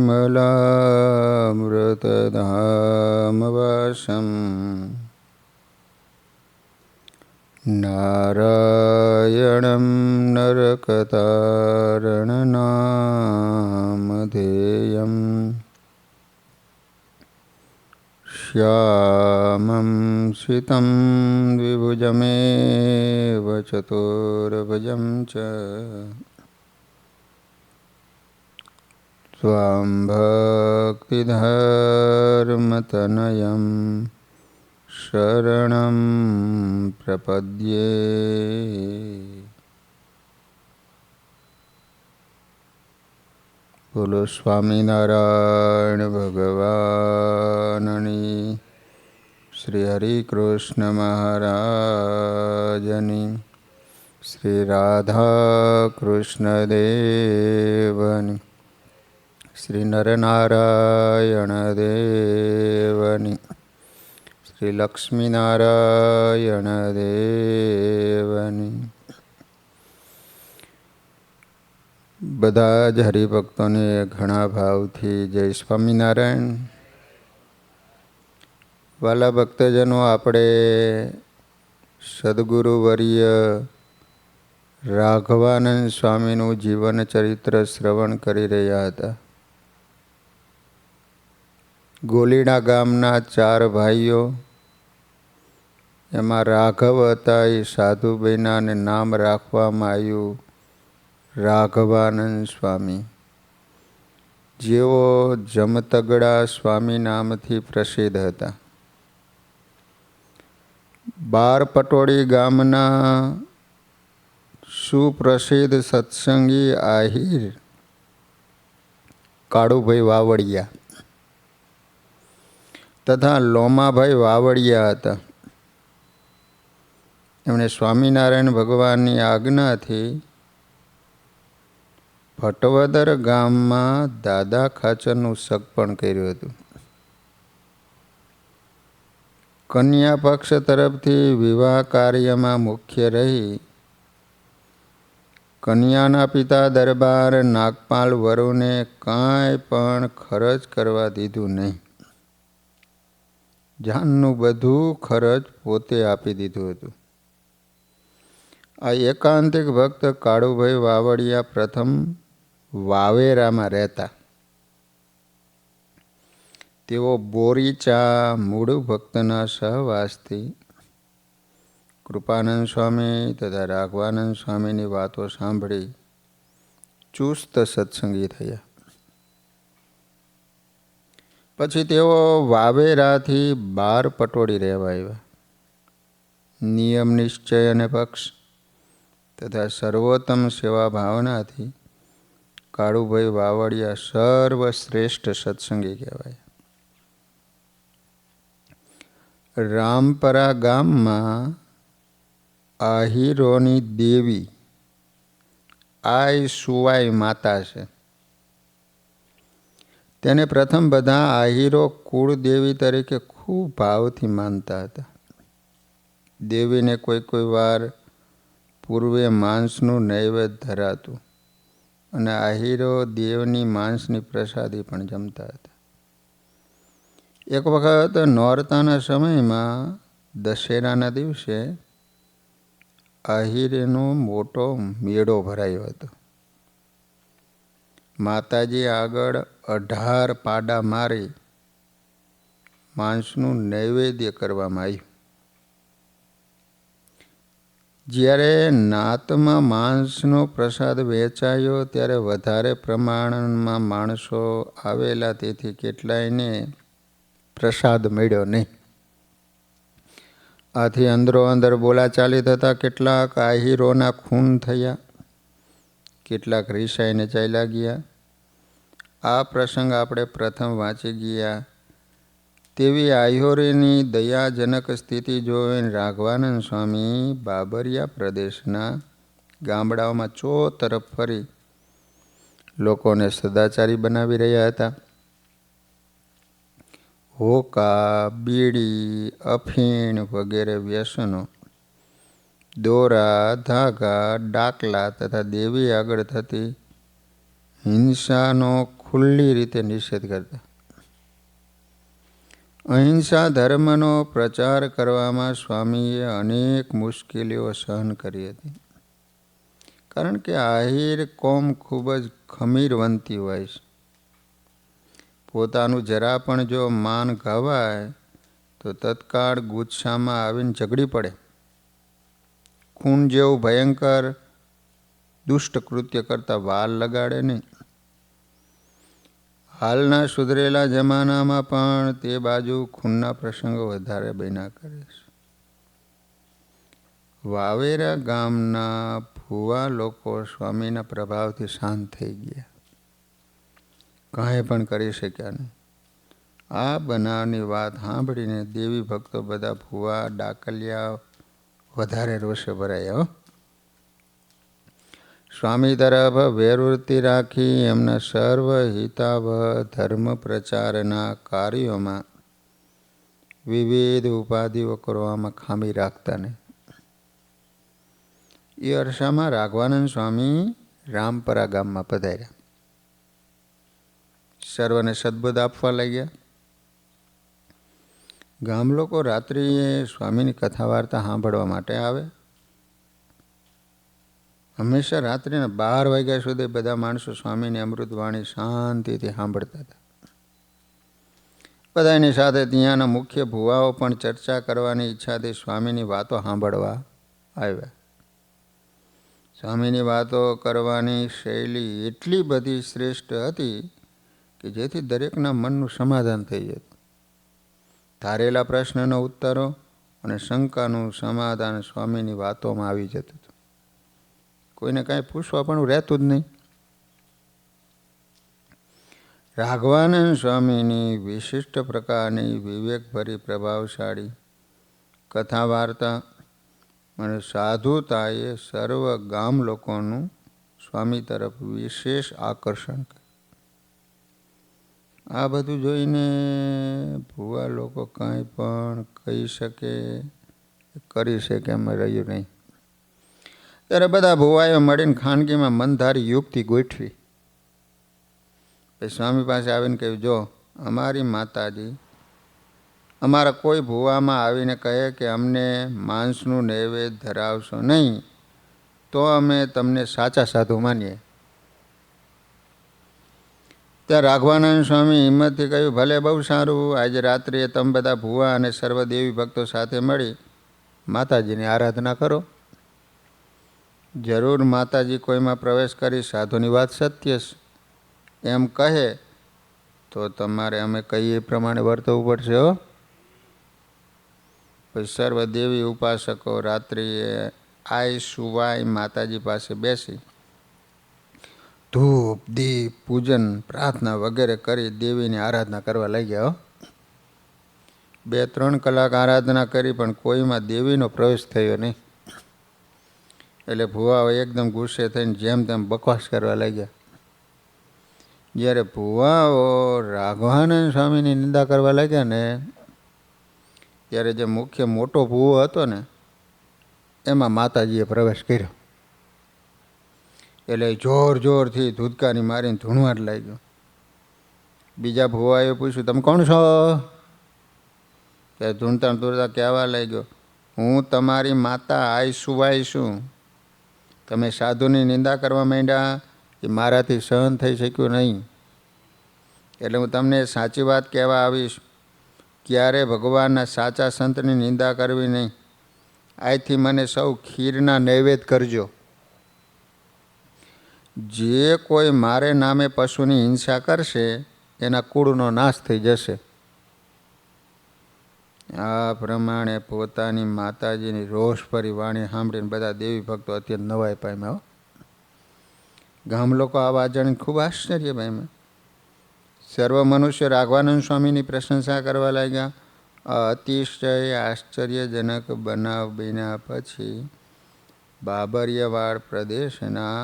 निर्मलामृतधामवासं नारायणं नरकतारणनामधेयम् श्यामं सितं द्विभुजमेव चतुर्भुजं च त्वां भक्तिधर्मतनयं शरणं प्रपद्ये। बोलो स्वामीनारायण भगवाननी, श्री हरि कृष्ण महाराजनी, श्री राधा कृष्ण देवनी, श्री नरनारायण देवनी, श्री लक्ष्मीनारायण देवनी। બધા જ હરિભક્તોને ઘણા ભાવથી જય સ્વામિનારાયણ. વાલા ભક્તજનો, આપણે સદગુરુવર્ય રાઘવાનંદ સ્વામીનું જીવન ચરિત્ર શ્રવણ કરી રહ્યા હતા. ગોલીડા ગામના 4 ભાઈઓ, એમાં રાઘવ હતા એ સાધુ બન્યા, નામ રાખવામાં આવ્યું રાઘવાનંદ સ્વામી, જેઓ જમતગડા સ્વામી નામથી પ્રસિદ્ધ હતા. બારપટોળી ગામના સુપ્રસિદ્ધ સત્સંગી આહિર કાળુભાઈ વાવડિયા તથા લોમાભાઈ વાવડિયા હતા. એમણે સ્વામિનારાયણ ભગવાનની આજ્ઞાથી ભટવદર ગામમાં દાદા ખાચરનું સગપણ કર્યું હતું. કન્યા પક્ષ તરફથી વિવાહ કાર્યમાં મુખ્ય રહી કન્યાના પિતા દરબાર નાગપાલ વરુને કાંઈ પણ ખર્ચ કરવા દીધું નહીં. જાનનું બધું ખર્ચ પોતે આપી દીધું હતું. આ એકાંતિક ભક્ત કાળુભાઈ વાવડિયા પ્રથમ વાવેરામાં રહેતા. તેઓ બોરીચા મૂળ ભક્તના સહવાસથી કૃપાનંદ સ્વામી તથા રાઘવાનંદ સ્વામીની વાતો સાંભળી ચુસ્ત સત્સંગી થયા. પછી તેઓ વાવેરાથી બારપટોળી રહેવા આવ્યા. નિયમ નિશ્ચય અને પક્ષ તથા સર્વોત્તમ સેવા ભાવનાથી કાળુભાઈ વાવડિયા સર્વશ્રેષ્ઠ સત્સંગી કહેવાય. રામપરા ગામમાં આહિરોની દેવી આઈ સુવાઈ માતા છે. તેને પ્રથમ બધા આહિરો કુળદેવી તરીકે ખૂબ ભાવથી માનતા હતા. દેવીને કોઈ વાર પૂર્વે માંસનું નૈવેદ્ય ધરાતું અને આહિરો દેવની માંસની પ્રસાદી પણ જમતા હતા. એક વખત નોરતાના સમયમાં દશેરાના દિવસે આહિરેનો મોટો મેળો ભરાયો હતો. માતાજી આગળ 18 પાડા મારી માંસનું નૈવેદ્ય કરવામાં આવ્યું. જ્યારે નાતમાં માંસનો પ્રસાદ વહેંચાયો ત્યારે વધારે પ્રમાણમાં માણસો આવેલા, તેથી કેટલાયને પ્રસાદ મળ્યો નહીં. આથી અંદરો અંદર બોલાચાલી થતાં કેટલાક આહિરોના ખૂન થયા, કેટલાક રીસાઈને ચાલ્યા ગયા. આ પ્રસંગ આપણે પ્રથમ વાંચી ગયા. તેવી આહિરોની દયાજનક સ્થિતિ જોઈને રાઘવાનંદ સ્વામી બાબરિયા પ્રદેશના ગામડાઓમાં ચોતરફ ફરી લોકોને સદાચારી બનાવી રહ્યા હતા. હોકા, બીડી, અફીણ વગેરે વ્યસનો, દોરા, ધાગા, ડાકલા તથા દેવી આગળ થતી હિંસાનો ખુલ્લી રીતે નિષેધ કરતા. અહિંસા ધર્મનો પ્રચાર કરવામાં સ્વામીએ અનેક મુશ્કેલીઓ સહન કરી હતી. કારણ કે આહિર કોમ ખૂબ જ ખમીરવંતી હોય છે. પોતાનું જરા પણ જો માન ગવાય તો તત્કાળ ગુસ્સામાં આવીને ઝઘડી પડે. ખૂન જેવું ભયંકર દુષ્ટ કૃત્ય કરતાં વાલ લગાડે નહીં. હાલના સુધરેલા જમાનામાં પણ તે બાજુ ખૂનના પ્રસંગો વધારે બન્યા કરે છે. વાવેરા ગામના ભુવા લોકો સ્વામીના પ્રભાવથી શાંત થઈ ગયા. કાંઈ પણ કરી શક્યા નહીં. આ બનાવની વાત સાંભળીને દેવી ભક્તો બધા ભુવા ડાકલિયા વધારે રોષે ભરાયા. સ્વામી તરફ વેરવૃત્તિ રાખી એમના સર્વ હિતાવહ ધર્મ પ્રચારના કાર્યોમાં વિવિધ ઉપાધિઓ કરવામાં ખામી રાખતા નહીં. એ અરસામાં રાઘવાનંદ સ્વામી રામપરા ગામમાં પધાર્યા. સર્વને સદબુદ્ધ આપવા લાગ્યા. ગામ લોકો રાત્રિએ સ્વામીની કથા વાર્તા સાંભળવા માટે આવે. હંમેશા રાત્રિના 12 વાગ્યા સુધી બધા માણસો સ્વામીની અમૃતવાણી શાંતિથી સાંભળતા હતા. બધાની સાથે ત્યાંના મુખ્ય ભુવાઓ પણ ચર્ચા કરવાની ઈચ્છાથી સ્વામીની વાતો સાંભળવા આવ્યા. સ્વામીની વાતો કરવાની શૈલી એટલી બધી શ્રેષ્ઠ હતી કે જેથી દરેકના મનનું સમાધાન થઈ જતું. ધારેલા પ્રશ્નનો ઉત્તરો અને શંકાનું સમાધાન સ્વામીની વાતોમાં આવી જતું હતું. કોઈને કાંઈ પૂછવા પણ રહેતું જ નહીં. રાઘવાનંદ સ્વામીની વિશિષ્ટ પ્રકારની વિવેકભરી પ્રભાવશાળી કથા વાર્તા અને સાધુતાએ સર્વ ગામ લોકોનું સ્વામી તરફ વિશેષ આકર્ષણ કર્યું. આ બધું જોઈને ભુવા લોકો કાંઈ પણ કહી શકે કરી શકે એમ રહ્યું નહીં. ત્યારે બધા ભુવાએ મળીને ખાનગીમાં મનધારી યુક્તિ ગોઠવી. પછી સ્વામી પાસે આવીને કહ્યું, જો અમારી માતાજી અમારા કોઈ ભુવામાં આવીને કહે કે અમને માંસનું નૈવેદ્ય ધરાવશો નહીં તો અમે તમને સાચા સાધુ માનીએ. ત્યાં રાઘવાનંદ સ્વામી હિંમતથી કહ્યું, ભલે, બહુ સારું. આજે રાત્રિએ તમે બધા ભુવા અને સર્વદેવી ભક્તો સાથે મળી માતાજીની આરાધના કરો. જરૂર માતાજી કોઈમાં પ્રવેશ કરી સાધુની વાત સત્ય છે એમ કહે તો તમારે અમે કહીએ એ પ્રમાણે વર્તવું પડશે. હો. પછી સર્વદેવી ઉપાસકો રાત્રિએ આય સુવાય માતાજી પાસે બેસી ધૂપ દીપ પૂજન પ્રાર્થના વગેરે કરી દેવીની આરાધના કરવા લાગ્યા. 2-3 કલાક આરાધના કરી પણ કોઈમાં દેવીનો પ્રવેશ થયો નહીં. એટલે ભુવાઓ એકદમ ગુસ્સે થઈને જેમ તેમ બકવાસ કરવા લાગ્યા. જ્યારે ભુવાઓ રાઘવાનંદ સ્વામીની નિંદા કરવા લાગ્યા ને ત્યારે જે મુખ્ય મોટો ભુવો હતો ને એમાં માતાજીએ પ્રવેશ કર્યો. એટલે જોર જોરથી ધૂદકાની મારીને ધૂણવા જ લાગ્યો. બીજા ભુવાએ પૂછ્યું, તમે કોણ છો? ત્યારે ધૂણતા ધૂણતા કહેવા લાગ્યો, હું તમારી માતા આય સુવાય છું. તમે સાધુની નિંદા કરવા માંડ્યા એ મારાથી સહન થઈ શક્યું નહીં. એટલે હું તમને સાચી વાત કહેવા આવીશ. ક્યારે ભગવાનના સાચા સંતની નિંદા કરવી નહીં. આજથી મને સૌ ખીરના નૈવેદ્ય કરજો. જે કોઈ મારે નામે પશુની હિંસા કરશે એના કુળનો નાશ થઈ જશે. આ પ્રમાણે પોતાની માતાજીની રોષભરી વાણી સાંભળીને બધા દેવી ભક્તો અત્યંત નવાઈ પામ્યા. ગામ લોકો આ વાત જાણીને ખૂબ આશ્ચર્ય પામ્યા. સર્વ મનુષ્ય રાઘવાનંદ સ્વામીની પ્રશંસા કરવા લાગ્યા. અતિશય આશ્ચર્યજનક બનાવ બન્યા પછી બાબરિયાવાડ પ્રદેશના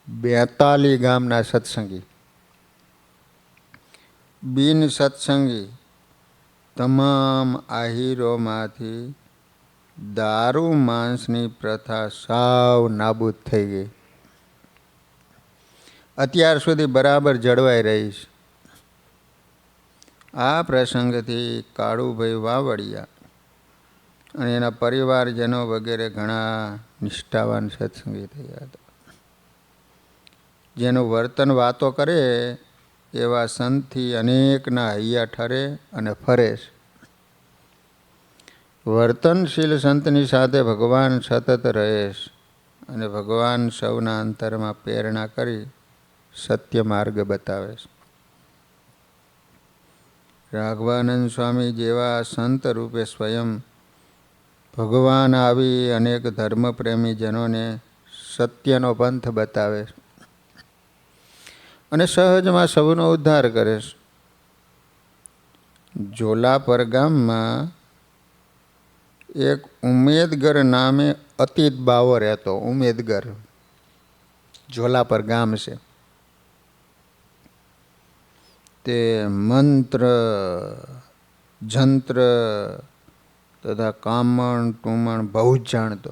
42 ગામના સત્સંગી બિન સત્સંગી તમામ આહીરોમાંથી દારૂ માંસની પ્રથા સાવ નાબૂદ થઈ ગઈ. અત્યાર સુધી બરાબર જળવાઈ રહી છે. આ પ્રસંગથી કાળુભાઈ વાવડિયા અને એના પરિવારજનો વગેરે ઘણા નિષ્ઠાવાન સત્સંગી થયા હતા. જેનું વર્તન વાતો કરે એવા સંતથી અનેકના હૈયા ઠરે અને ફરે છે. વર્તનશીલ સંતની સાથે ભગવાન સતત રહે છે અને ભગવાન સૌના અંતરમાં પ્રેરણા કરી સત્ય માર્ગ બતાવે છે. રાઘવાનંદ સ્વામી જેવા સંત રૂપે સ્વયં ભગવાન આવી અનેક ધર્મપ્રેમી જનોને સત્યનો પંથ બતાવે છે અને સહજમાં સૌનો ઉદ્ધાર કરે છે. જોલાપર ગામમાં એક ઉમેદગર નામે અતીત બાવો રહેતો. ઉમેદગર જોલાપર ગામ છે. તે મંત્ર જંત્ર તથા કામણ ટુમણ બહુ જ જાણતો.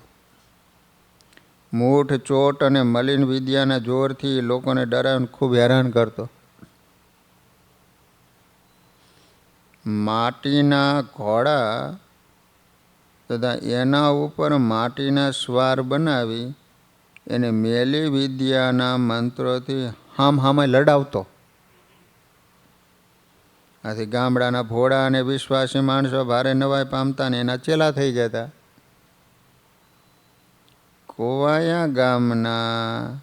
મૂઠ ચોટ અને મલિન વિદ્યાના જોરથી લોકોને ડરાવીને ખૂબ હેરાન કરતો. માટીના ઘોડા તથા એના ઉપર માટીના સ્વાર બનાવી એને મેલી વિદ્યાના મંત્રોથી હામે લડાવતો. આથી ગામડાના ભોળા અને વિશ્વાસી માણસો ભારે નવાઈ પામતા ને એના ચેલા થઈ જતા. કોવાયા ગામના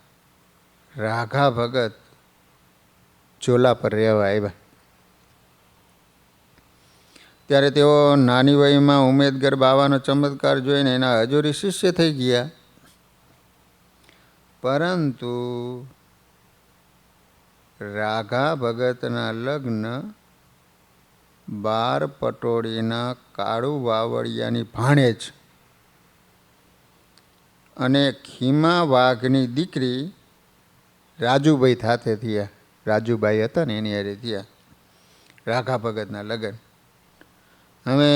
રાઘા ભગત ચોલા પર રહેવા આવ્યા. ત્યારે તેઓ નાની વયમાં ઉમેદગર બાવાનો ચમત્કાર જોઈને એના હજુરી શિષ્ય થઈ ગયા. પરંતુ રાઘા ભગતના લગ્ન 12 પટોળીના કાળુ વાવડિયાની ભાણેજ અને ખીમા વાઘની દીકરી રાજુભાઈ સાથે થયા. રાજુભાઈ હતા ને એની હારે થયા રાઘા ભગતના લગ્ન. હવે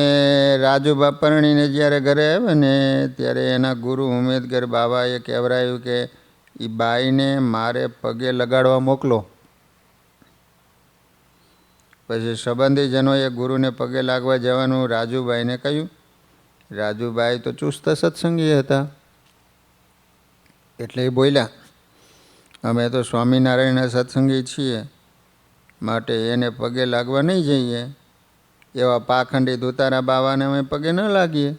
રાજુબા પરણીને જ્યારે ઘરે આવે ને ત્યારે એના ગુરુ ઉમેદગર બાબાએ કહેવરાયું કે એ બાઈને મારે પગે લગાડવા મોકલો. પછી સંબંધીજનોએ ગુરુને પગે લાગવા જવાનું રાજુભાઈને કહ્યું. રાજુભાઈ તો ચુસ્ત સત્સંગી હતા એટલે એ બોલ્યા, અમે તો સ્વામિનારાયણના સત્સંગી છીએ, માટે એને પગે લાગવા નહીં જઈએ. એવા પાખંડી દુતારા બાવાને અમે પગે ન લાગીએ.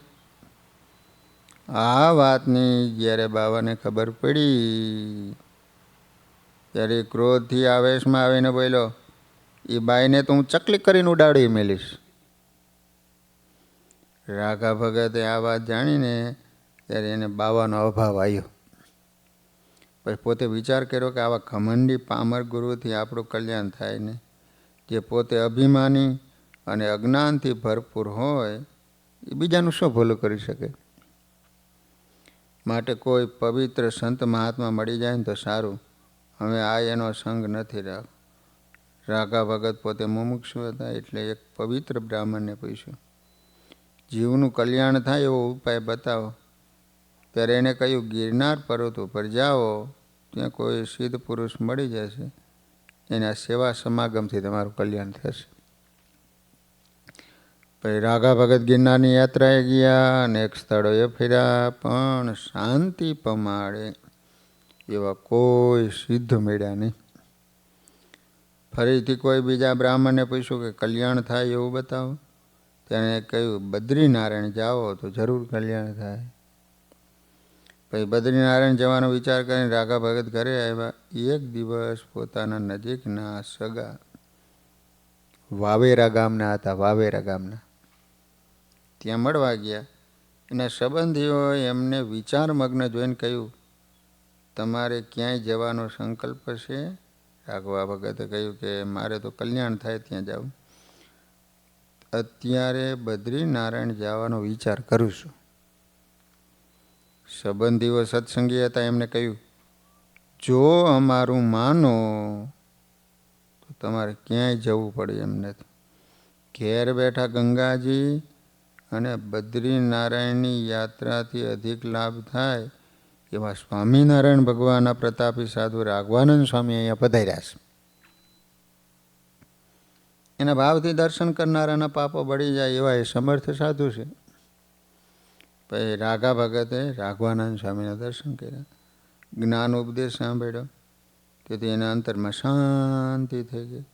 આ વાતની જ્યારે બાવાને ખબર પડી ત્યારે ક્રોધથી આવેશમાં આવીને બોલ્યો, એ બાઈને તો હું ચકલી કરીને ઉડાડી મેલીશ. રાઘા ભગતે આ વાત જાણીને ત્યારે એને બાવાનો અભાવ આવ્યો. પછી પોતે વિચાર કર્યો કે આવા ઘમંડી પામર ગુરુથી આપણું કલ્યાણ થાય ને. જે પોતે અભિમાની અને અજ્ઞાનથી ભરપૂર હોય એ બીજાનું શું ભલું કરી શકે. માટે કોઈ પવિત્ર સંત મહાત્મા મળી જાય ને તો સારું. હવે આ એનો સંગ નથી રાખ. રાઘા ભગત પોતે મુમુક્ષુ હતા એટલે એક પવિત્ર બ્રાહ્મણને પૂછ્યું, જીવનું કલ્યાણ થાય એવો ઉપાય બતાવો. ત્યારે એને કહ્યું, ગિરનાર પર્વત ઉપર જાઓ, ત્યાં કોઈ સિદ્ધ પુરુષ મળી જશે, એના સેવા સમાગમથી તમારું કલ્યાણ થશે. પછી રાઘા ભગત ગિરનારની યાત્રાએ ગયા, અનેક સ્થળોએ ફર્યા, પણ શાંતિ પમાડે એવા કોઈ સિદ્ધ મળ્યા નહીં. ફરીથી કોઈ બીજા બ્રાહ્મણને પૂછ્યું કે કલ્યાણ થાય એવું બતાવો. તેણે કહ્યું, બદ્રીનારાયણ જાઓ તો જરૂર કલ્યાણ થાય. પછી બદ્રીનારાયણ જવાનો વિચાર કરીને રાઘા ભગત ઘરે આવ્યા. એક દિવસ પોતાના નજીકના સગા વાવેરા ગામના હતા. વાવેરા ગામના ત્યાં મળવા ગયા. એના સંબંધીઓએ એમને વિચારમગ્ન જોઈને કહ્યું, તમારે ક્યાંય જવાનો સંકલ્પ છે? રાઘવા ભગતે કહ્યું કે મારે તો કલ્યાણ થાય ત્યાં જાઉં. અત્યારે બદ્રીનારાયણ જવાનો વિચાર કરું છું. સંબંધીઓ સત્સંગી હતા. એમને કહ્યું, જો અમારું માનો તો તમારે ક્યાંય જવું પડે એમ નથી. ઘેર બેઠા ગંગાજી અને બદ્રીનારાયણની યાત્રાથી અધિક લાભ થાય એવા સ્વામિનારાયણ ભગવાનના પ્રતાપી સાધુ રાઘવાનંદ સ્વામી અહીંયા પધાર્યા છે. એના ભાવથી દર્શન કરનારાના પાપો બળી જાય એવા એ સમર્થ સાધુ છે. પછી રાઘા ભગતે રાઘવાનંદ સ્વામીના દર્શન કર્યા, જ્ઞાન ઉપદેશ સાંભળ્યો, તેથી એના અંતરમાં શાંતિ થઈ ગઈ.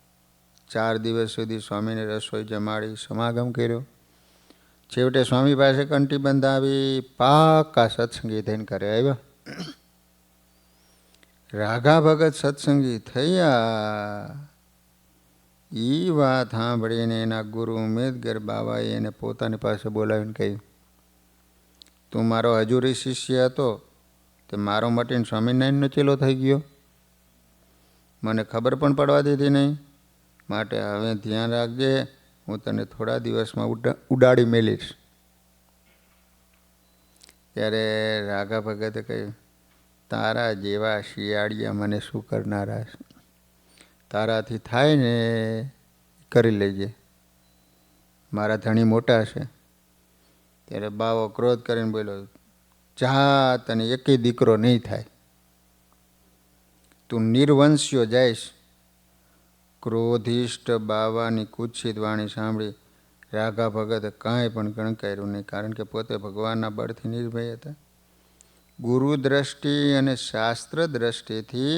4 દિવસ સુધી સ્વામીને રસોઈ જમાડી સમાગમ કર્યો. છેવટે સ્વામી પાસે કંઠી બંધાવી પાકા સત્સંગી થઈને કરે આવ્યા. રાઘા ભગત સત્સંગી થયા એ વાત સાંભળીને એના ગુરુ ઉમેદગર બાબાએ એને પોતાની પાસે બોલાવીને કહ્યું, તું મારો હજુરી શિષ્ય હતો તે મારો મટીને સ્વામિનારાયણનો ચેલો થઈ ગયો, મને ખબર પણ પડવા દીધી નહીં, માટે હવે ધ્યાન રાખજે, હું તને થોડા દિવસમાં ઉડાડી મેલીશ. ત્યારે રાઘા ભગતે કહ્યું, તારા જેવા શિયાળિયા મને શું કરનારા છે, તારાથી થાય ને કરી લેજે, મારા ધણી મોટા છે. ત્યારે બાવો ક્રોધ કરીને બોલ્યો, જા, તને એકેય દીકરો નહીં થાય, તું નિર્વંશ્યો જઈશ. ક્રોધિષ્ઠ બાવાની કુત્સિત વાણી સાંભળી રાઘા ભગતે કાંઈ પણ ગણકાર્યું નહીં, કારણ કે પોતે ભગવાનના બળથી નિર્ભય હતા. ગુરુ દ્રષ્ટિ અને શાસ્ત્ર દ્રષ્ટિથી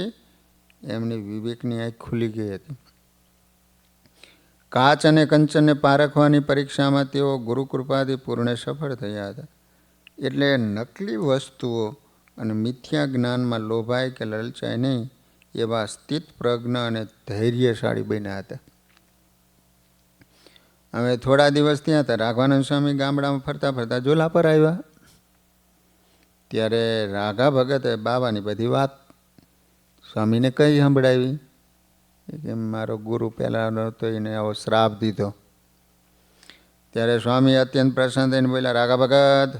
એમની વિવેકની આંખ ખુલી ગઈ હતી. કાચ અને કંચનને પારખવાની પરીક્ષામાં તેઓ ગુરુકૃપાથી પૂર્ણ સફળ થયા હતા. એટલે નકલી વસ્તુઓ અને મિથ્યા જ્ઞાનમાં લોભાય કે લલચાય નહીં એવા સ્થિત પ્રજ્ઞ અને ધૈર્યશાળી બન્યા હતા. હવે થોડા દિવસ ત્યાં હતા. રાઘવાનંદ સ્વામી ગામડામાં ફરતા ફરતા ઝોલા પર આવ્યા. ત્યારે રાઘા ભગતે બાબાની બધી વાત સ્વામીને કઈ સંભળાવી કે મારો ગુરુ પહેલાંનો હતો એને આવો શ્રાપ દીધો. ત્યારે સ્વામી અત્યંત પ્રસન્ન થઈને બોલ્યા, રાઘા ભગત,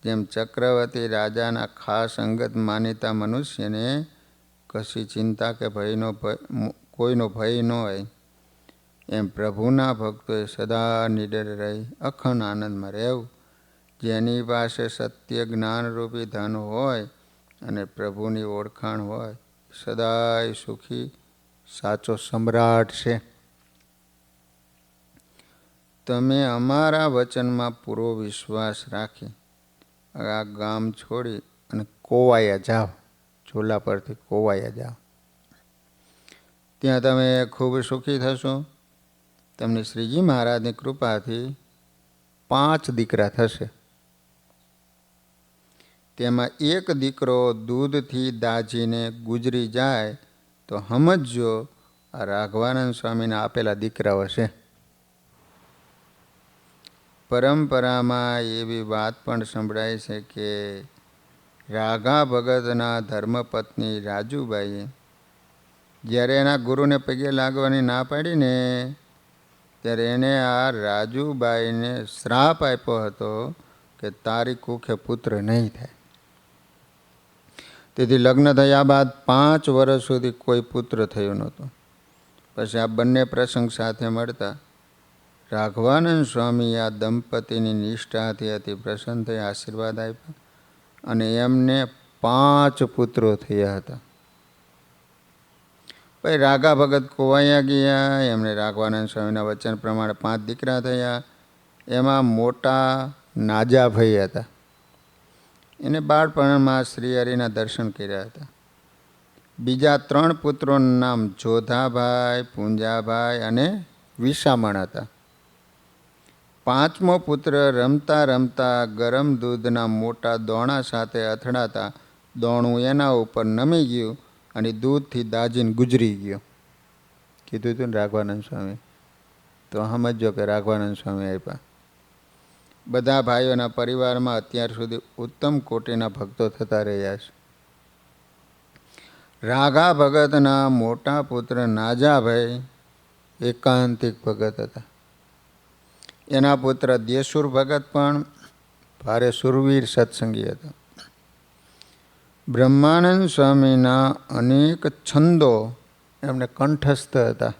જેમ ચક્રવર્તી રાજાના ખાસ અંગત માનીતા મનુષ્યને કશી ચિંતા કે કોઈનો ભય ન હોય, એમ પ્રભુના ભક્તોએ સદા નિડર રહી અખંડ આનંદમાં રહેવું. જેની પાસે સત્ય જ્ઞાનરૂપી ધન હોય અને પ્રભુની ઓળખાણ હોય, સદાય સુખી સાચો સમ્રાટ છે. તમે અમારા વચનમાં પૂરો વિશ્વાસ રાખી આ ગામ છોડી અને કોવાયા જાઓ, ઝોલા પરથી કોવાયા જાઓ. ત્યાં તમે ખૂબ સુખી થશો. તમને શ્રીજી મહારાજની કૃપાથી 5 દીકરા થશે. તેમાં એક દીકરો દૂધથી દાજીને ગુજરી જાય તો સમજો આ રાઘવાનંદ સ્વામીને આપેલા દીકરાઓ છે. પરંપરામાં એવી વાત પણ સંભળાય છે કે રાઘા ભગતના ધર્મપત્ની રાજુબાઈએ જ્યારે એના ગુરુને પગે લાગવાની ના પાડીને ત્યારે એણે આ રાજુબાઈને શ્રાપ આપ્યો હતો કે તારી કુખે પુત્ર નહીં થાય. તેથી લગ્ન થયા બાદ 5 વર્ષ સુધી કોઈ પુત્ર થયું નહોતું. પછી આ બંને પ્રસંગ સાથે મળતા રાઘવાનંદ સ્વામી આ દંપતીની નિષ્ઠાથી અતિ પ્રસન્ન થઈ આશીર્વાદ આપ્યા અને એમને 5 પુત્રો થયા હતા. પછી રાઘા ભગત કોવાયા ગયા. એમણે રાઘવાનંદ સ્વામીના વચન પ્રમાણે 5 દીકરા થયા. એમાં મોટા નાજાભાઈ હતા. એને બાળપણમાં શ્રીહરિના દર્શન કર્યા હતા. બીજા 3 પુત્રોનું નામ જોધાભાઈ, પૂંજાભાઈ અને વિશામણ હતા. 5મો પુત્ર રમતા રમતા ગરમ દૂધના મોટા દોણા સાથે અથડાતા દોણું એના ઉપર નમી ગયું અને દૂધથી દાજીને ગુજરી ગયો. કીધું હતું ને રાઘવાનંદ સ્વામી, તો સમજો કે રાઘવાનંદ સ્વામી આપ્યા. બધા ભાઈઓના પરિવારમાં અત્યાર સુધી ઉત્તમ કોટીના ભક્તો થતા રહ્યા છે. રાઘા ભગતના મોટા પુત્ર નાજાભાઈ એકાંતિક ભગત હતા. એના પુત્ર દેસુર ભગત પણ ભારે સુરવીર સત્સંગી હતા. બ્રહ્માનંદ સ્વામીના અનેક છંદો એમને કંઠસ્થ હતા.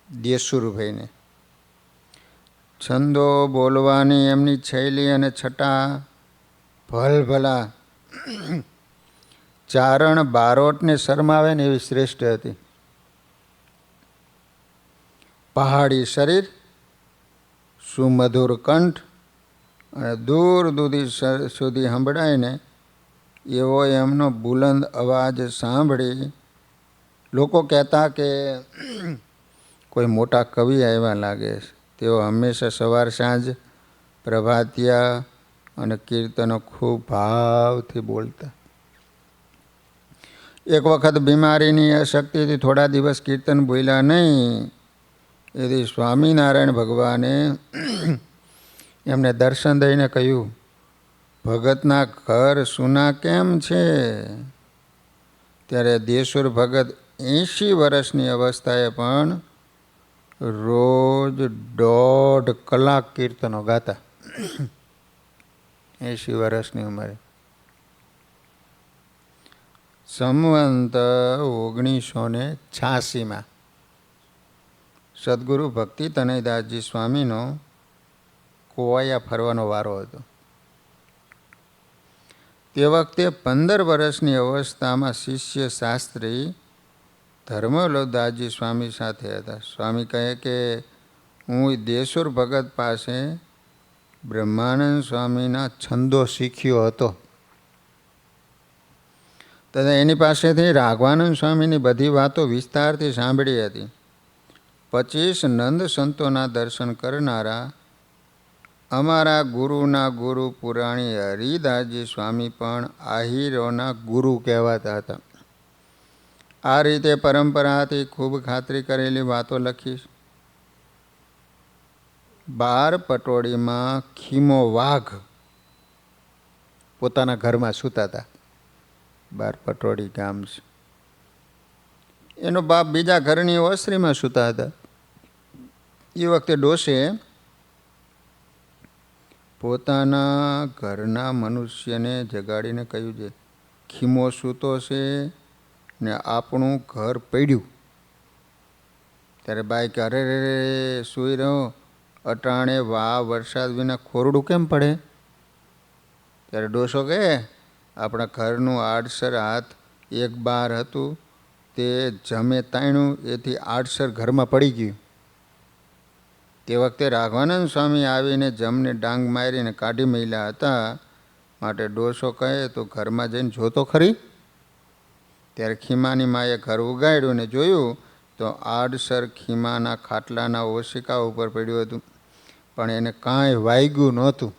દેસુરભાઈને છંદો બોલવાની એમની શૈલી અને છટા ભલભલા ચારણ બારોટને શરમાવે ને એવી શ્રેષ્ઠ હતી. પહાડી શરીર, સુમધુર કંઠ અને દૂર સુધી સંભળાય ને એવો એમનો બુલંદ અવાજ સાંભળી લોકો કહેતા કે કોઈ મોટા કવિ આવ્યા લાગે છે. તેઓ હંમેશા સવાર સાંજ પ્રભાતિયા અને કીર્તનો ખૂબ ભાવથી બોલતા. એક વખત બીમારીની અશક્તિથી થોડા દિવસ કીર્તન બોલ્યા નહીં. એથી સ્વામિનારાયણ ભગવાને એમને દર્શન દઈને કહ્યું, ભગતના ઘર સૂના કેમ છે? ત્યારે દેશુર ભગત 80 વર્ષની અવસ્થાએ પણ રોજ 1.5 કલાક કીર્તનો ગાતા. 80 વર્ષની ઉંમરે. સંવંત 1986 સદગુરુ ભક્તિ તનયદાસજી સ્વામીનો કોવાયા ફરવાનો વારો હતો. તે વખતે 15 વર્ષની અવસ્થામાં શિષ્ય શાસ્ત્રી ધર્મવલ્લભદાસજી સ્વામી સાથે હતા. સ્વામી કહે કે હું દેશુર ભગત પાસે બ્રહ્માનંદ સ્વામીના છંદો શીખ્યો હતો. તથા એની પાસેથી રાઘવાનંદ સ્વામીની બધી વાતો વિસ્તારથી સાંભળી હતી. 25 નંદ સંતોના દર્શન કરનારા અમારા ગુરુના ગુરુ પુરાણી હરિદાસજી સ્વામી પણ આહિરોના ગુરુ કહેવાતા હતા. આ રીતે પરંપરાથી ખૂબ ખાતરી કરેલી વાતો લખીશ. 12 પટોળીમાં ખીમો વાઘ પોતાના ઘરમાં સૂતા હતા. 12 પટોળી ગામ છે. એનો બાપ બીજા ઘરની ઓસરીમાં સૂતા હતા. એ વખતે ડોશે પોતાના ઘરના મનુષ્યને જગાડીને કહ્યું છે, ખીમો સૂતો છે ને આપણું ઘર પડ્યું. ત્યારે બાઈ કે અરે રે સૂઈ રહ્યો, અટાણે વરસાદ વિના ખોરડું કેમ પડે? ત્યારે ડોસો કહે આપણા ઘરનું આડસર હાથ એક બાર હતું, તે જમે તાણ્યું, એથી આડસર ઘરમાં પડી ગયું. તે વખતે રાઘવાનંદ સ્વામી આવીને જમને ડાંગ મારીને કાઢી મેલ્યા હતા. માટે ડોસો કહે તો ઘરમાં જઈને જોતો ખરી. ત્યારે ખીમાની માએ ઘર ઉગાડ્યું ને જોયું તો આડસર ખીમાના ખાટલાના ઓશિકા ઉપર પડ્યું હતું, પણ એને કાંઈ વાગ્યું નહોતું.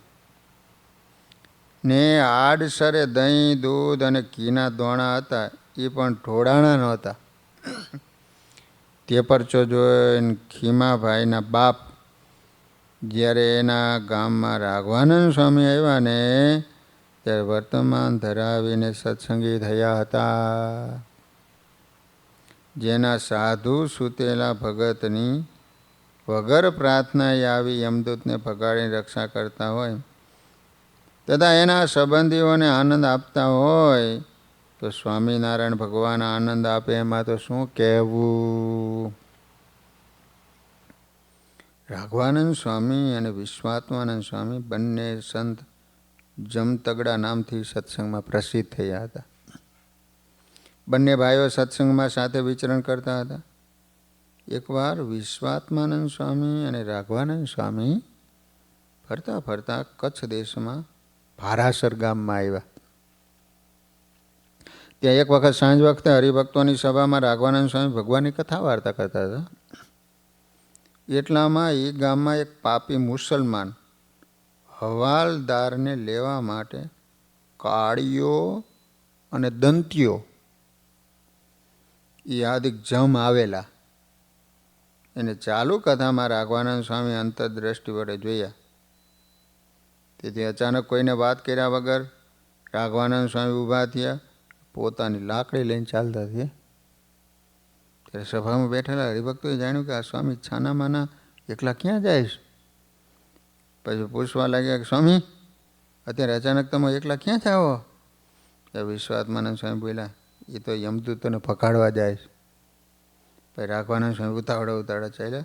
ને આડસરે દહીં, દૂધ અને ઘીના દોણા હતા, એ પણ ઢોળાણા નહોતા. તે પરચો જોઈને ખીમાભાઈના બાપ જ્યારે એના ગામમાં રાઘવાનંદ સ્વામી આવ્યા ને ત્યારે વર્તમાન ધરાવીને સત્સંગી થયા હતા. જેના સાધુ સૂતેલા ભગતની વગર પ્રાર્થનાએ આવી યમદૂતને ભગાડીને રક્ષા કરતા હોય તથા એના સંબંધીઓને આનંદ આપતા હોય તો સ્વામિનારાયણ ભગવાન આનંદ આપે એમાં તો શું કહેવું. રાઘવાનંદ સ્વામી અને વિશ્વાત્માનંદ સ્વામી બંને સંત જમતગડા નામથી સત્સંગમાં પ્રસિદ્ધ થયા હતા. બંને ભાઈઓ સત્સંગમાં સાથે વિચરણ કરતા હતા. એકવાર વિશ્વાત્માનંદ સ્વામી અને રાઘવાનંદ સ્વામી ફરતા ફરતા કચ્છ દેશમાં ભારાસર ગામમાં આવ્યા. ત્યાં એક વખત સાંજ વખતે હરિભક્તોની સભામાં રાઘવાનંદ સ્વામી ભગવાનની કથા વાર્તા કરતા હતા. એટલામાં એ ગામમાં એક પાપી મુસલમાન હવાલદારને લેવા માટે કાળીઓ અને દંતીઓ એ આદિક જમ આવેલા. એને ચાલુ કથામાં રાઘવાનંદ સ્વામી અંતરદ્રષ્ટિ વડે જોયા. તેથી અચાનક કોઈને વાત કર્યા વગર રાઘવાનંદ સ્વામી ઊભા થયા, પોતાની લાકડી લઈને ચાલતા થયા. ત્યારે સભામાં બેઠેલા હરિભક્તોએ જાણ્યું કે આ સ્વામી છાનામાના એકલા ક્યાં જાય છે. પછી પૂછવા લાગ્યા કે સ્વામી અત્યારે અચાનક તમે એકલા ક્યાં જાઓ? ત્યારે વિશ્વાત્માનંદ સ્વામી બોલ્યા એ તો યમદૂતોને પકડવા જાય છે. પછી રાઘવાનંદ સ્વામી ઉતાવળા ચાલ્યા.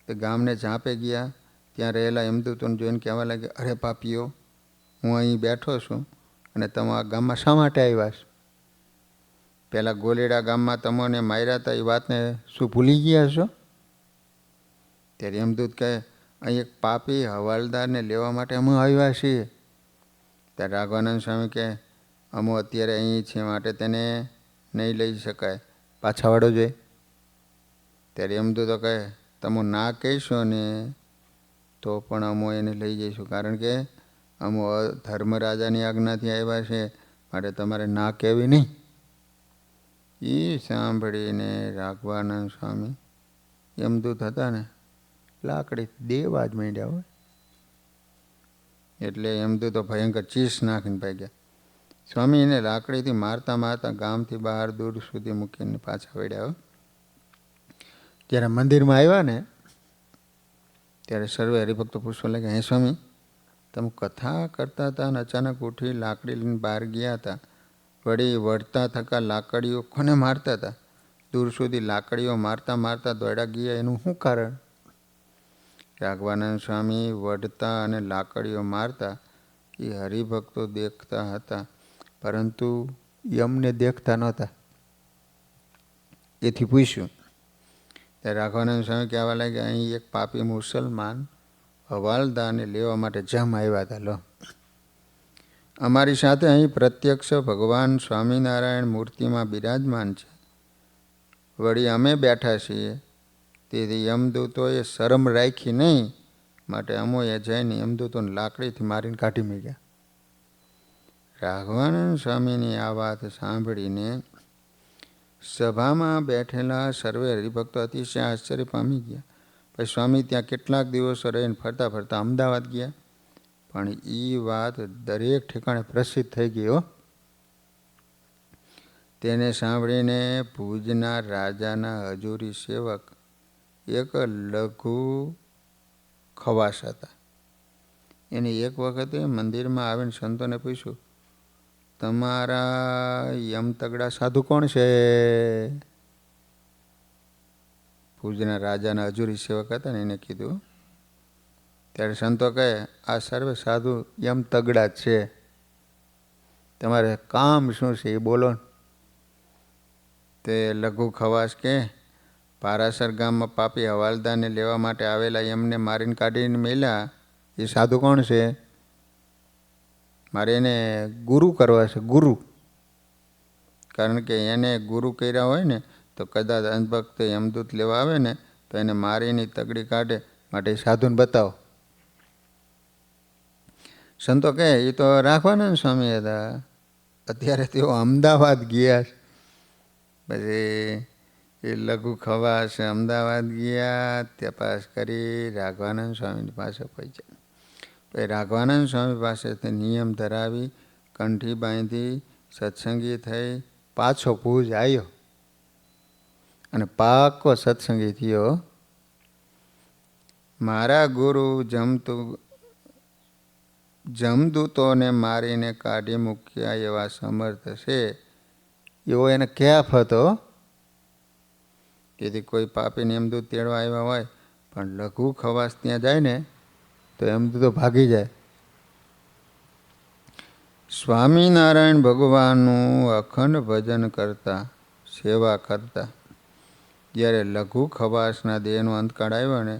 તે ગામને ઝાંપે ગયા. ત્યાં રહેલા યમદૂતોને જોઈને કહેવા લાગ્યા અરે પાપીઓ, હું અહીં બેઠો છું અને તમે આ ગામમાં શા માટે આવ્યા છો? પહેલાં ગોલેડા ગામમાં તમને માર્યા હતા એ વાતને શું ભૂલી ગયા છો? ત્યારે યમદૂત કહે, અહીં એક પાપી હવાલદારને લેવા માટે અમે આવ્યા છીએ. ત્યારે રાઘવાનંદ સ્વામી કહે, અમો અત્યારે અહીં છે માટે તેને નહીં લઈ શકાય, પાછા વાળો જોઈએ. ત્યારે યમદૂતો કહે, તમે ના કહેશો ને તો પણ અમો એને લઈ જઈશું, કારણ કે અમો ધર્મરાજાની આજ્ઞાથી આવ્યા છે, માટે તમારે ના કહેવી નહીં. એ સાંભળીને રાઘવાનંદ સ્વામી યમદૂત હતા ને લાકડી દેવા જ માંડ્યા હોય. એટલે યમદૂતો ભયંકર ચીસ નાખીને ભાગ્યા. સ્વામી એને લાકડીથી મારતા મારતા ગામથી બહાર દૂર સુધી મૂકીને પાછા વળ્યા હોય. જ્યારે મંદિરમાં આવ્યા ને ત્યારે સર્વે હરિભક્તો પૂછવા લાગ્યા, હે સ્વામી, તમે કથા કરતા હતા અને અચાનક ઉઠી લાકડી લઈને બહાર ગયા હતા, વળી વળતા થકા લાકડીઓ કોને મારતા હતા? દૂર સુધી લાકડીઓ મારતા મારતા દોડ્યા ગયા, એનું શું કારણ? રાઘવાનંદ સ્વામી વઢતા અને લાકડીઓ મારતા એ હરિભક્તો દેખતા હતા, પરંતુ યમને દેખતા નહોતા. એથી પૂછ્યું. ત્યારે રાઘવાનંદ સ્વામી કહેવા લાગ્યા, અહીં એક પાપી મુસલમાન હવાલદારને લેવા માટે જમ આવ્યા હતા. લો, અમારી સાથે અહીં પ્રત્યક્ષ ભગવાન સ્વામિનારાયણ મૂર્તિમાં બિરાજમાન છે, વળી અમે બેઠા છીએ. તેથી યમદૂતોએ શરમ રાખી નહીં, માટે અમોએ જઈને યમદૂતોને લાકડીથી મારીને કાઢી મૂક્યા. રાઘવાનંદ સ્વામીની આ વાત સાંભળીને સભામાં બેઠેલા સર્વે હરિભક્તો અતિશય આશ્ચર્ય પામી ગયા. પછી સ્વામી ત્યાં કેટલાક દિવસો રહીને ફરતા ફરતા અમદાવાદ ગયા. પણ એ વાત દરેક ઠેકાણે પ્રસિદ્ધ થઈ ગઈ હો. તેને સાંભળીને ભુજના રાજાના હજુરી સેવક એક લઘુ ખવાસ હતા. એને એક વખતે મંદિરમાં આવીને સંતોને પૂછ્યું, તમારા યમતગડા સાધુ કોણ છે? ભુજના રાજાના હજુરી સેવક હતા ને એને કીધું. ત્યારે સંતો કહે, આ સર્વે સાધુ યમતગડા જ છે, તમારે કામ શું છે એ બોલો. તે લઘુ ખવાસ કે, પારાસર ગામમાં પાપી હવાલદારને લેવા માટે આવેલા યમને મારીને કાઢીને મેલ્યા એ સાધુ કોણ છે? મારે એને ગુરુ કરવા છે, ગુરુ. કારણ કે એને ગુરુ કર્યા હોય ને તો કદાચ અંધભક્ત યમદૂત લેવા આવે ને તો એને મારીને તગડી કાઢે, માટે સાધુને બતાવો. સંતો કહે, એ તો રાઘવાનંદ સ્વામી હતા, અત્યારે તેઓ અમદાવાદ ગયા. પછી એ લઘુ ખવાસ અમદાવાદ ગયા, તપાસ કરી રાઘવાનંદ સ્વામીની પાસે પહોંચ્યા. પછી રાઘવાનંદ સ્વામી પાસેથી નિયમ ધરાવી, કંઠી બાંધી, સત્સંગી થઈ, પાછો ભુજ આવ્યો અને પાકો સત્સંગી થયો. મારા ગુરુ જમદૂતોને મારીને કાઢી મૂક્યા એવા સમર્થ છે, એવો એને કેફ હતો. તેથી કોઈ પાપીને યમદૂત તેડવા આવ્યા હોય પણ લઘુ ખવાસ ત્યાં જાય ને તો યમદૂતો ભાગી જાય. સ્વામિનારાયણ ભગવાનનું અખંડ ભજન કરતા, સેવા કરતા જ્યારે લઘુ ખવાસના દેહનો અંતકાળ આવ્યો ને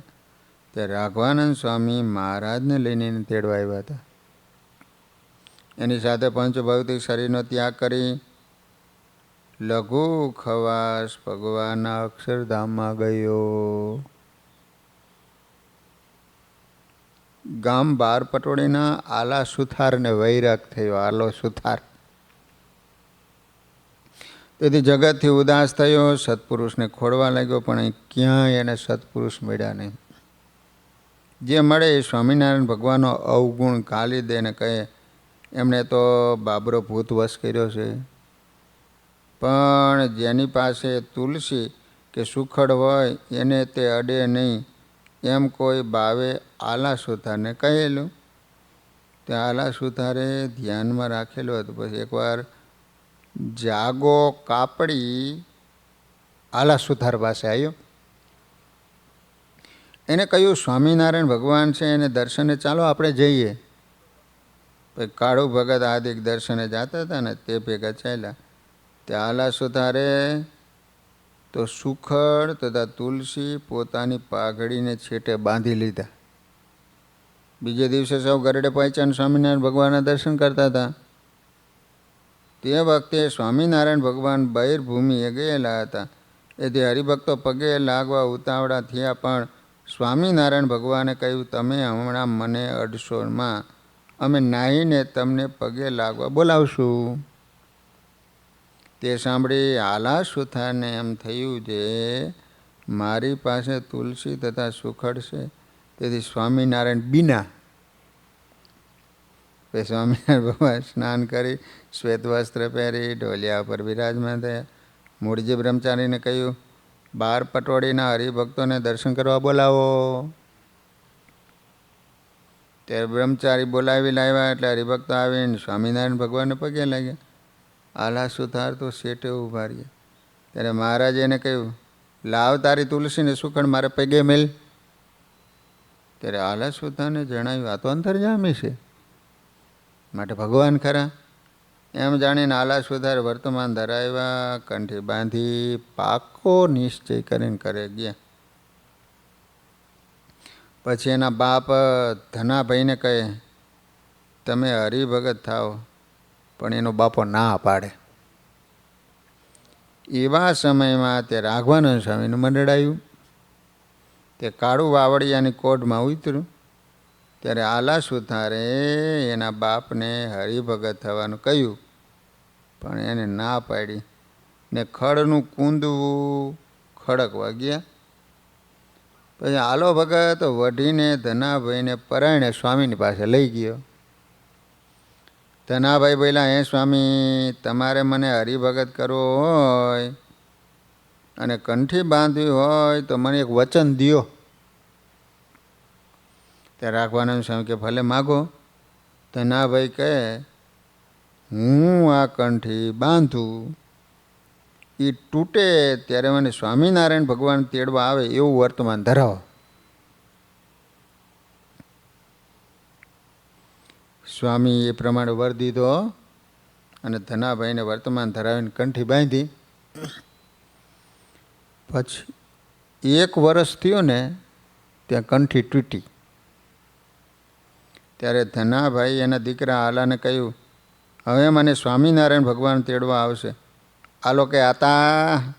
ત્યારે રાઘવાનંદ સ્વામી મહારાજને લઈને એને તેડવા આવ્યા હતા. એની સાથે પંચભૌતિક શરીરનો ત્યાગ કરી લઘુ ખવાસ ભગવાનના અક્ષરધામમાં ગયો. ગામ બાર પટોળીના આલા સુથારને વૈરાગ થયો. આલો સુથાર. તેથી જગતથી ઉદાસ થયો, સત્પુરુષને ખોળવા લાગ્યો, પણ અહીં ક્યાંય એને સત્પુરુષ મળ્યા નહીં. જે મળે એ સ્વામિનારાયણ ભગવાનનો અવગુણ ગાલી દે ને કહે, એમણે તો બાબરો ભૂત વશ કર્યો છે. પણ જેની પાસે તુલસી કે સુખડ હોય એને તે અડે નહીં, એમ કોઈ બાવે આલા સુથારને કહેલું. તે આલા સુથારે ધ્યાનમાં રાખેલું હતું. પછી એકવાર જાગો કાપડી આલા સુથાર પાસે આવ્યો. એને કહ્યું, સ્વામિનારાયણ ભગવાન છે, એને દર્શને ચાલો આપણે જઈએ. પછી કાળુ ભગત આદિક દર્શને જતા હતા ને તે ભેગા ચાલ્યા. ત્યાં આલા સુથારે તો સુખડ તથા તુલસી પોતાની પાઘડીને છેટે બાંધી લીધા. બીજે દિવસે સૌ ગરડે પહોંચ્યા સ્વામિનારાયણ ભગવાનના દર્શન કરતા હતા. તે વખતે સ્વામિનારાયણ ભગવાન બહિર્ભૂમિએ ગયેલા હતા. એથી હરિભક્તો પગે લાગવા ઉતાવળા થયા, પણ સ્વામિનારાયણ ભગવાને કહ્યું, તમે હમણાં મને અડશોમાં, અમે નાહીને તમને પગે લાગવા બોલાવશું. તે સાંભળી આલા સુથારને એમ થયું જે મારી પાસે તુલસી તથા સુખડ છે, તેથી સ્વામિનારાયણ બીના. પછી સ્વામિનારાયણ ભગવાન સ્નાન કરી શ્વેત વસ્ત્ર પહેરી ઢોલિયા પર બિરાજમાન થયા. મૂળજી બ્રહ્મચારીને કહ્યું, 12 પટોળીના હરિભક્તોને દર્શન કરવા બોલાવો. ત્યારે બ્રહ્મચારી બોલાવી લાવ્યા એટલે હરિભક્તો આવીને સ્વામિનારાયણ ભગવાનને પગે લાગ્યા. આલા સુથાર તો શેઠે ઊભા રહ્યા. ત્યારે મહારાજે એને કહ્યું, લાવ તારી તુલસીને સુખડ મારે પગે મેલ. ત્યારે આલા સુથારને જણાવ્યું, આ તો અંતર્જામી છે, માટે ભગવાન ખરા. એમ જાણીને આલા સુથાર વર્તમાન ધરાવ્યા, કંઠી બાંધી પાકો નિશ્ચય કરીને કરે ગયા. પછી એના બાપ ધનાભાઈને કહે, તમે હરિભગત થાવ, પણ એનો બાપો ના પાડે. એવા સમયમાં તે રાઘવાનંદ સ્વામીનું મંડળાયું. તે કાળુ વાવડિયાની કોઢમાં ઉતર્યું. ત્યારે આલા સુથારે એના બાપને હરિભગત થવાનું કહ્યું, પણ એને ના પાડી ને ખડનું કૂંદવું ખડકવા ગયા. પછી આલો ભગત વઢીને ધનાભાઈને પરાયણે સ્વામીની પાસે લઈ ગયો. ધનાભાઈ બોલ્યા, હે સ્વામી, તમારે મને હરિભગત કરવો હોય અને કંઠી બાંધવી હોય તો મને એક વચન દ્યો. ત્યારે રાઘવાનંદ સ્વામી કે ભલે માગો. ધનાભાઈ કહે, હું આ કંઠી બાંધું, એ તૂટે ત્યારે મને સ્વામિનારાયણ ભગવાન તેડવા આવે એવું વર્તમાન ધરાવો. સ્વામી એ પ્રમાણે વર દીધો અને ધનાભાઈને વર્તમાન ધરાવીને કંઠી બાંધી. પછી 1 વર્ષ થયો ને ત્યાં કંઠી તૂટી. ત્યારે ધનાભાઈ એના દીકરા આલાને કહ્યું, હવે મને સ્વામિનારાયણ ભગવાન તેડવા આવશે. આલો કે આતા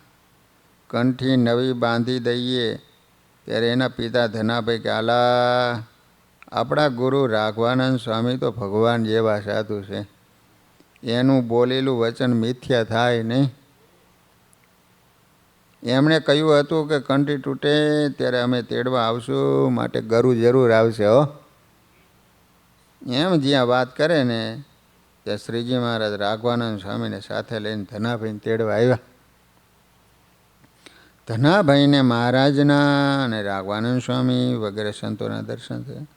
કંઠી નવી બાંધી દઈએ. ત્યારે એના પિતા ધનાભાઈ કે આલા, આપણા ગુરુ રાઘવાનંદ સ્વામી તો ભગવાન જેવા સાધુ છે, એનું બોલેલું વચન મિથ્યા થાય નહીં. એમણે કહ્યું હતું કે કંઠી તૂટે ત્યારે અમે તેડવા આવશું, માટે ગરુ જરૂર આવશે હો. એમ જ્યાં વાત કરે ને ત્યાં શ્રીજી મહારાજ રાઘવાનંદ સ્વામીને સાથે લઈને ધનાભાઈને તેડવા આવ્યા. ધનાભાઈને મહારાજના અને રાઘવાનંદ સ્વામી વગેરે સંતોના દર્શન થયા.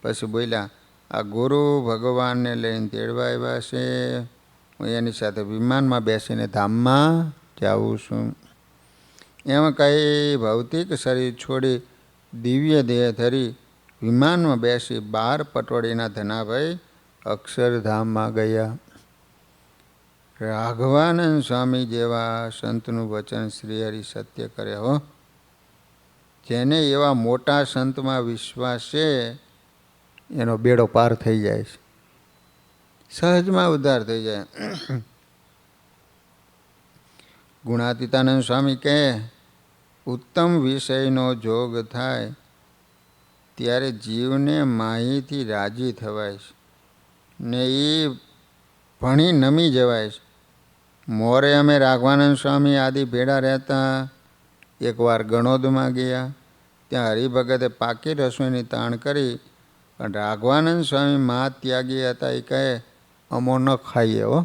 પછી બોલ્યા, આ ગુરુ ભગવાનને લઈને તેડવા આવ્યા છે, હું એની સાથે વિમાનમાં બેસીને ધામમાં જાઉં છું. એમ કહી ભૌતિક શરીર છોડી દિવ્ય દેહ ધરી વિમાનમાં બેસી 12 પટોળીના ધનાભાઈ અક્ષરધામમાં ગયા. રાઘવાનંદ સ્વામી જેવા સંતનું વચન શ્રીહરિ સત્ય કરે હો. જેને એવા મોટા સંતમાં વિશ્વાસ છે એનો બેડો પાર થઈ જાય છે, સહજમાં ઉદ્ધાર થઈ જાય. ગુણાતીતાનંદ સ્વામી કહે, ઉત્તમ વિષયનો જોગ થાય ત્યારે જીવને માહીથી રાજી થવાય છે ને એ ભણી નમી જવાય છે. મોરે અમે રાઘવાનંદ સ્વામી આદિ ભેળા રહેતા. એકવાર ગણોદમાં ગયા. ત્યાં હરિભગતે પાકી રસોઈની તાણ કરી, પણ રાઘવાનંદ સ્વામી મહા ત્યાગી હતા. એ કહે, અમો ન ખાઈએ હો.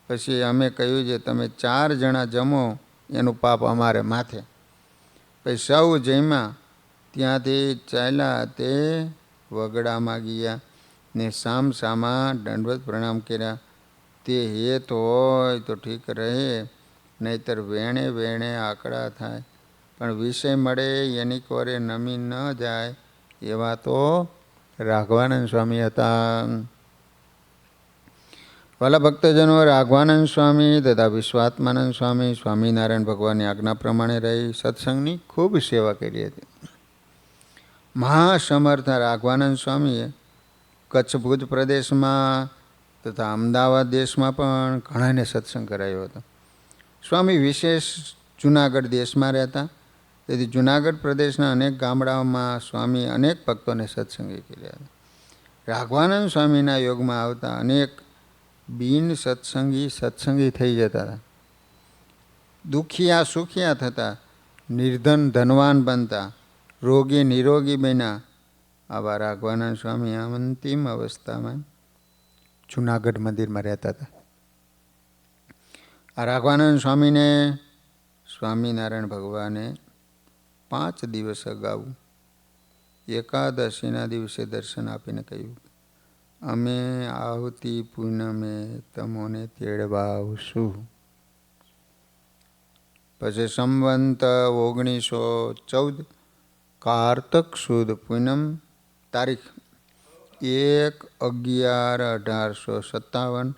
પછી અમે કહ્યું છે, તમે 4 જણા જમો એનું પાપ અમારે માથે. પછી સૌ જમ્યા. ત્યાંથી ચાલ્યા તે વગડામાં ગયા ને સામસામા દંડવત પ્રણામ કર્યા. તે હેત હોય તો ઠીક રહે, નહીતર વેણે વેણે આકડા થાય. પણ વિષય મળે એની કોરે નમી ન જાય એવા તો રાઘવાનંદ સ્વામી હતા. વાલા ભક્તજનો, રાઘવાનંદ સ્વામી તથા વિશ્વાત્માનંદ સ્વામી સ્વામિનારાયણ ભગવાનની આજ્ઞા પ્રમાણે રહી સત્સંગની ખૂબ સેવા કરી હતી. મહાસમર્થ રાઘવાનંદ સ્વામીએ કચ્છ ભુજ પ્રદેશમાં તથા અમદાવાદ દેશમાં પણ ઘણાને સત્સંગ કરાયો હતો. સ્વામી વિશેષ જુનાગઢ દેશમાં રહેતા, તેથી જુનાગઢ પ્રદેશના અનેક ગામડાઓમાં સ્વામી અનેક ભક્તોને સત્સંગી કર્યા હતા. રાઘવાનંદ સ્વામીના યોગમાં આવતા અનેક બિન સત્સંગી થઈ જતા હતા. દુખિયા સુખિયા થતા, નિર્ધન ધનવાન બનતા, રોગી નિરોગી બન્યા. આવા રાઘવાનંદ સ્વામી અંતિમ અવસ્થામાં જુનાગઢ મંદિરમાં રહેતા હતા. આ રાઘવાનંદ સ્વામીને સ્વામિનારાયણ ભગવાને 5 દિવસ અગાઉ એકાદશીના દિવસે દર્શન આપીને કહ્યું, અમે આવતી પૂનમે તમોને તેડવા આવશું. પછી સંવંત 1914 કારતક સુદ પૂનમ તારીખ 1/11/1857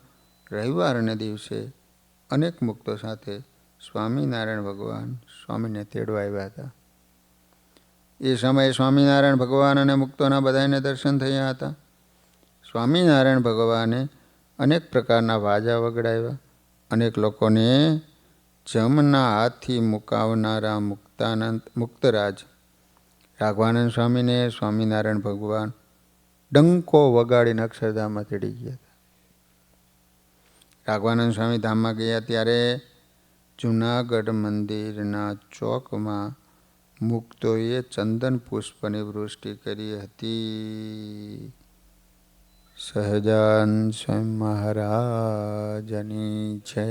રવિવારને દિવસે અનેક મુક્તો સાથે સ્વામિનારાયણ ભગવાન સ્વામીને તેડવા આવ્યા હતા. એ સમયે સ્વામિનારાયણ ભગવાન અને મુક્તોના બધાને દર્શન થયા હતા. સ્વામિનારાયણ ભગવાને અનેક પ્રકારના વાજા વગડાવ્યા. અનેક લોકોને જમના હાથથી મુકાવનારા મુક્તરાજ રાઘવાનંદ સ્વામીને સ્વામિનારાયણ ભગવાન ડંકો વગાડીને અક્ષરધામમાં તેડી ગયા હતા. રાઘવાનંદ સ્વામી ધામમાં ગયા ત્યારે જુનાગઢ મંદિરના ચોકમાં મુક્તોએ ચંદન પુષ્પની વૃષ્ટિ કરી હતી. સહજાનંદ સ્વામી મહારાજની જય.